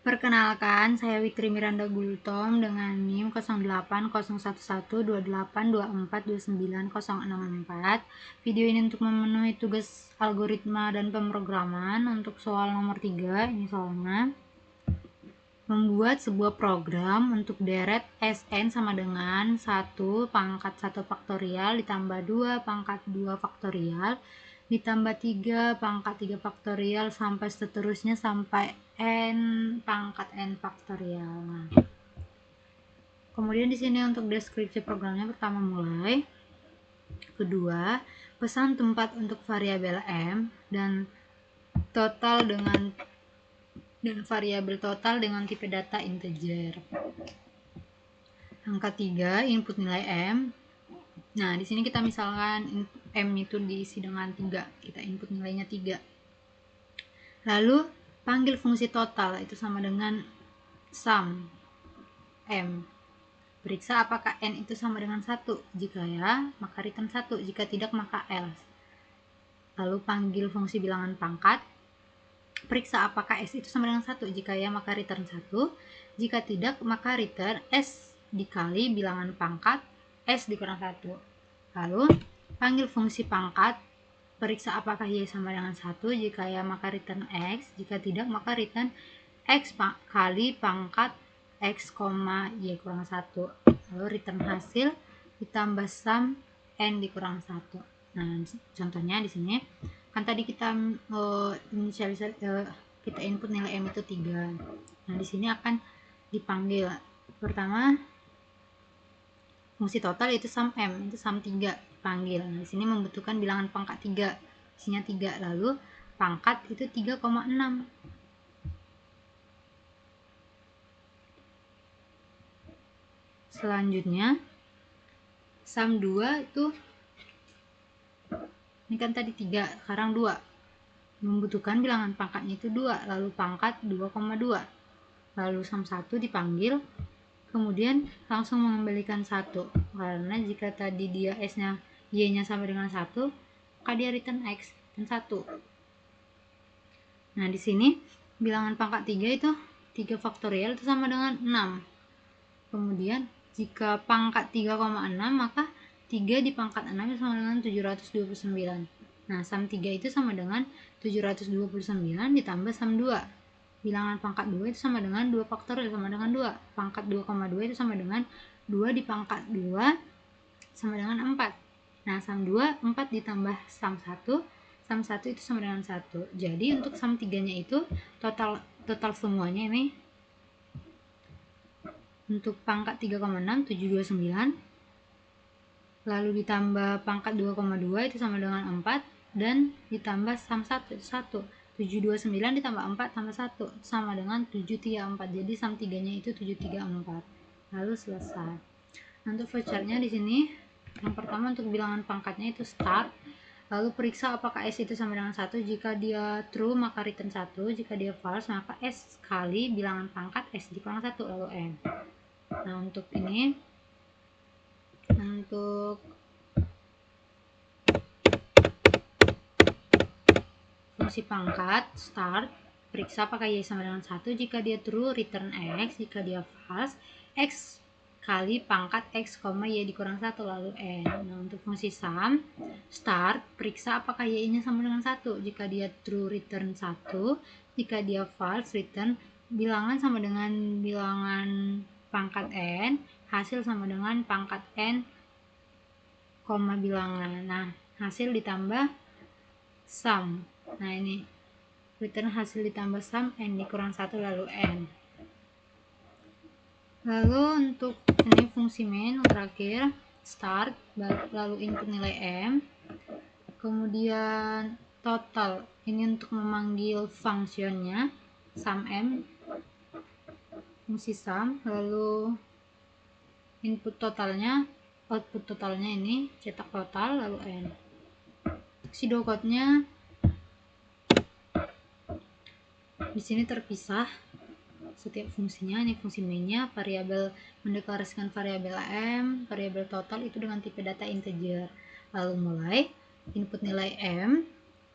Perkenalkan, saya Witri Miranda Gultom dengan NIM 08011228242964. Video ini untuk memenuhi tugas algoritma dan pemrograman untuk soal nomor 3. Ini soalnya membuat sebuah program untuk deret Sn sama dengan 1 pangkat 1 faktorial ditambah 2 pangkat 2 faktorial ditambah 3 pangkat 3 faktorial sampai seterusnya sampai n pangkat n faktorial. Nah, kemudian di sini untuk deskripsi programnya pertama mulai. Kedua, pesan tempat untuk variabel m dan variabel total dengan tipe data integer. Angka 3, input nilai m. Nah, di sini kita misalkan m itu diisi dengan 3, kita input nilainya 3. Lalu panggil fungsi total, itu sama dengan sum m. Periksa apakah n itu sama dengan 1. Jika ya, maka return 1. Jika tidak, maka else. Lalu panggil fungsi bilangan pangkat. Periksa apakah s itu sama dengan 1. Jika ya, maka return 1. Jika tidak, maka return s dikali bilangan pangkat s dikurang 1. Lalu panggil fungsi pangkat. Periksa apakah y sama dengan 1. Jika ya, maka return x. Jika tidak, maka return x kali pangkat x, y kurang 1. Lalu return hasil ditambah sum n dikurang 1. Nah, contohnya di sini kan tadi kita kita input nilai m itu 3. Nah, di sini akan dipanggil pertama fungsi total yaitu sum m, itu sum 3 dipanggil. Nah, di sini membutuhkan bilangan pangkat 3, isinya 3. Lalu pangkat itu 3,6. Selanjutnya sum 2 itu ini kan tadi 3, sekarang 2. Membutuhkan bilangan pangkatnya itu 2, lalu pangkat 2,2. Lalu sum 1 dipanggil, kemudian langsung mengembalikan 1. Karena jika tadi dia s-nya, y-nya sama dengan 1, maka dia return x dan 1. Nah, di sini bilangan pangkat 3 itu 3 faktorial itu sama dengan 6. Kemudian jika pangkat 3,6, maka 3 di pangkat 6 itu sama dengan 729. Nah, sum 3 itu sama dengan 729 ditambah sum 2. Bilangan pangkat 2 itu sama dengan 2 faktorial sama dengan 2. Pangkat 2,2 itu sama dengan 2 di pangkat 2 sama dengan 4. Nah, sum 2, 4 ditambah sum 1. Sum 1 itu sama dengan 1. Jadi untuk sum 3-nya itu total semuanya ini untuk pangkat 3,6 729, lalu ditambah pangkat 2,2 itu sama dengan 4, dan ditambah sum 1 itu 1. 729 ditambah 4 tambah 1 sama dengan 734. Jadi sum 3-nya itu 734. Lalu selesai. Untuk flowchartnya di sini yang pertama untuk bilangan pangkatnya itu start. Lalu periksa apakah s itu sama dengan 1. Jika dia true maka return 1. Jika dia false maka s kali bilangan pangkat s dikurang 1 lalu n. Nah, untuk ini untuk fungsi pangkat start, periksa apakah y sama dengan 1. Jika dia true return x. Jika dia false x kali pangkat x, y dikurang 1 lalu n. Nah, untuk fungsi sum start, periksa apakah y-nya sama dengan 1. Jika dia true return 1. Jika dia false return bilangan sama dengan bilangan pangkat n, hasil sama dengan pangkat n, bilangan. Nah, hasil ditambah sum. Nah, ini return hasil ditambah sum n dikurang 1 lalu n. Lalu untuk ini fungsi main terakhir start, lalu input nilai m, kemudian total ini untuk memanggil fungsinya sum m, fungsi sum, lalu input totalnya, output totalnya ini cetak total lalu n. Pseudocode-nya di sini terpisah setiap fungsinya. Ini fungsi mainnya, variabel mendeklarasikan variabel m, variabel total itu dengan tipe data integer. Lalu mulai input nilai m,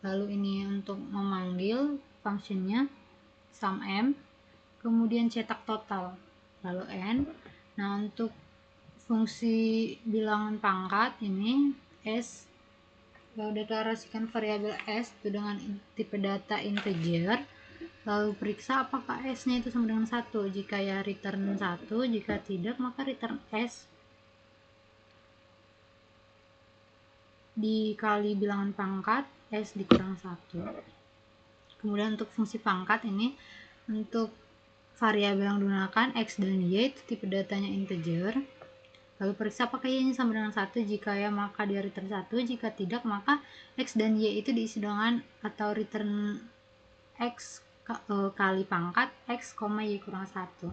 lalu ini untuk memanggil fungsinya sum m, kemudian cetak total, lalu n. Nah, untuk fungsi bilangan pangkat ini s, deklarasikan variabel s itu dengan tipe data integer, lalu periksa apakah s nya itu sama dengan 1. Jika ya, return 1, jika tidak maka return s dikali bilangan pangkat s dikurang 1. Kemudian untuk fungsi pangkat ini, untuk variabel yang digunakan x dan y itu tipe datanya integer, lalu periksa apakah y nya sama dengan 1. Jika ya maka dia return 1, jika tidak maka x dan y itu diisi dengan atau return x kali pangkat x, y kurang 1.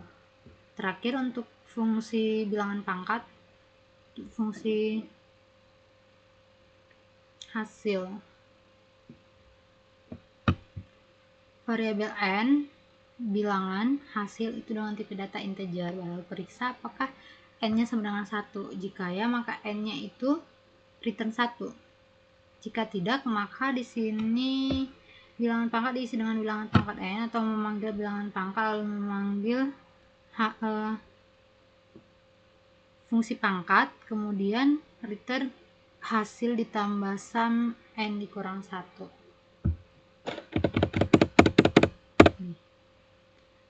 Terakhir untuk fungsi bilangan pangkat, fungsi hasil, variabel n bilangan hasil itu dengan tipe data integer, lalu periksa apakah n nya sama dengan 1. Jika ya maka n nya itu return 1. Jika tidak maka di sini bilangan pangkat diisi dengan bilangan pangkat n, atau memanggil bilangan pangkat lalu memanggil fungsi pangkat, kemudian return hasil ditambah sum n dikurang 1.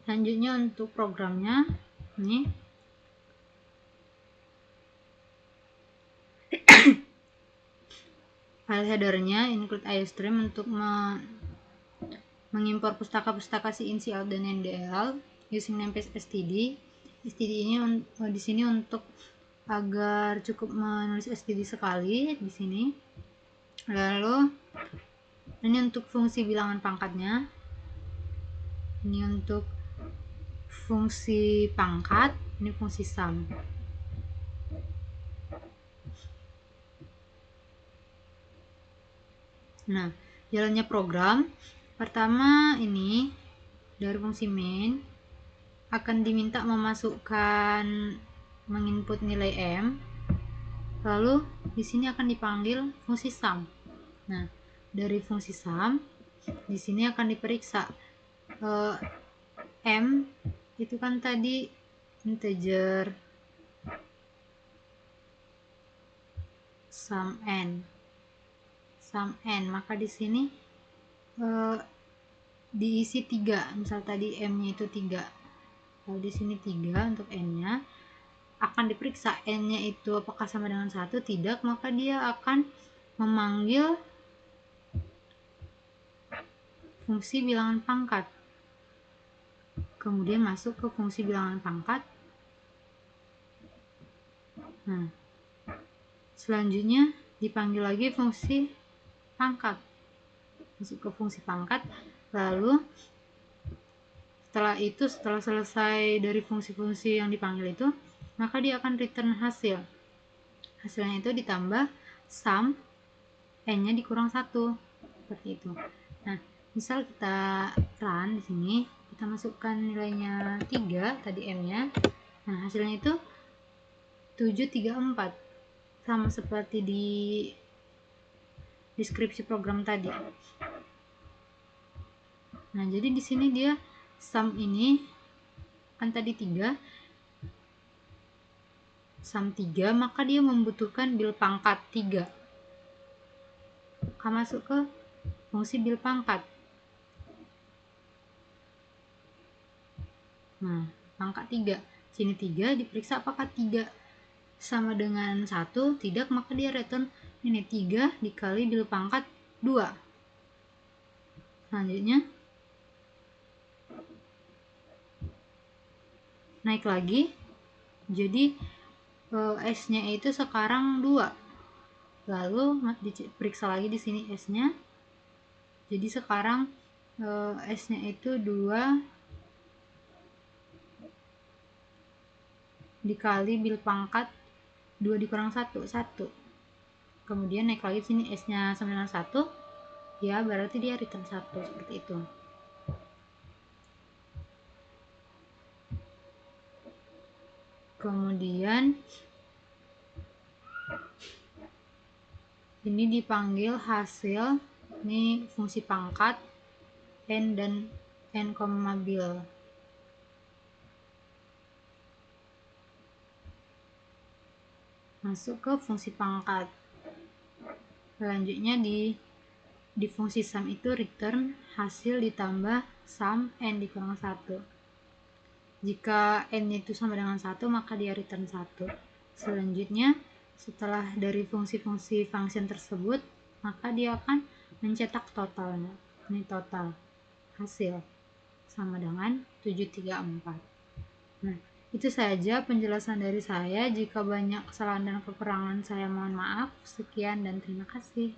Selanjutnya untuk programnya ini file headernya include iostream untuk mengimpor pustaka-pustaka in, cout, dan ndl using namespace std. Std ini di sini untuk agar cukup menulis std sekali di sini. Lalu ini untuk fungsi bilangan pangkatnya, ini untuk fungsi pangkat, ini fungsi sum. Nah, jalannya program pertama ini dari fungsi main akan diminta memasukkan menginput nilai m, lalu di sini akan dipanggil fungsi sum. Nah, dari fungsi sum di sini akan diperiksa m itu kan tadi integer sum n, maka di sini diisi 3. Misal tadi m nya itu 3, lalu di sini 3 untuk n nya. Akan diperiksa n nya itu apakah sama dengan 1. Tidak, maka dia akan memanggil fungsi bilangan pangkat, kemudian masuk ke fungsi bilangan pangkat. Nah, selanjutnya dipanggil lagi fungsi pangkat, masuk ke fungsi pangkat. Lalu setelah selesai dari fungsi-fungsi yang dipanggil itu, maka dia akan return hasil. Hasilnya itu ditambah sum n nya dikurang 1, seperti itu. Nah, misal kita run di sini, kita masukkan nilainya 3 tadi m nya. Nah, hasilnya itu 734, sama seperti di deskripsi program tadi. Nah, jadi di sini dia sum ini kan tadi 3, sum 3, maka dia membutuhkan bil pangkat 3. Akan masuk ke fungsi bil pangkat. Nah, pangkat 3. Sini 3, diperiksa apakah 3 sama dengan 1. Tidak, maka dia return ini 3 dikali bil pangkat 2. Selanjutnya naik lagi, jadi s nya itu sekarang 2. Lalu diperiksa lagi di sini s nya, jadi sekarang s nya itu 2 dikali bil pangkat 2 dikurang 1, 1. Kemudian naik lagi sini s nya sama dengan 1, ya berarti dia return 1, seperti itu. Kemudian ini dipanggil hasil, ini fungsi pangkat n dan n, bil. masuk ke fungsi pangkat. Selanjutnya di fungsi sum itu return hasil ditambah sum n dikurang 1. Jika n itu sama dengan 1, maka dia return 1. Selanjutnya, setelah dari fungsi-fungsi function tersebut, maka dia akan mencetak totalnya. Ini total hasil sama dengan 734. Nah, itu saja penjelasan dari saya. Jika banyak kesalahan dan kekurangan saya mohon maaf. Sekian dan terima kasih.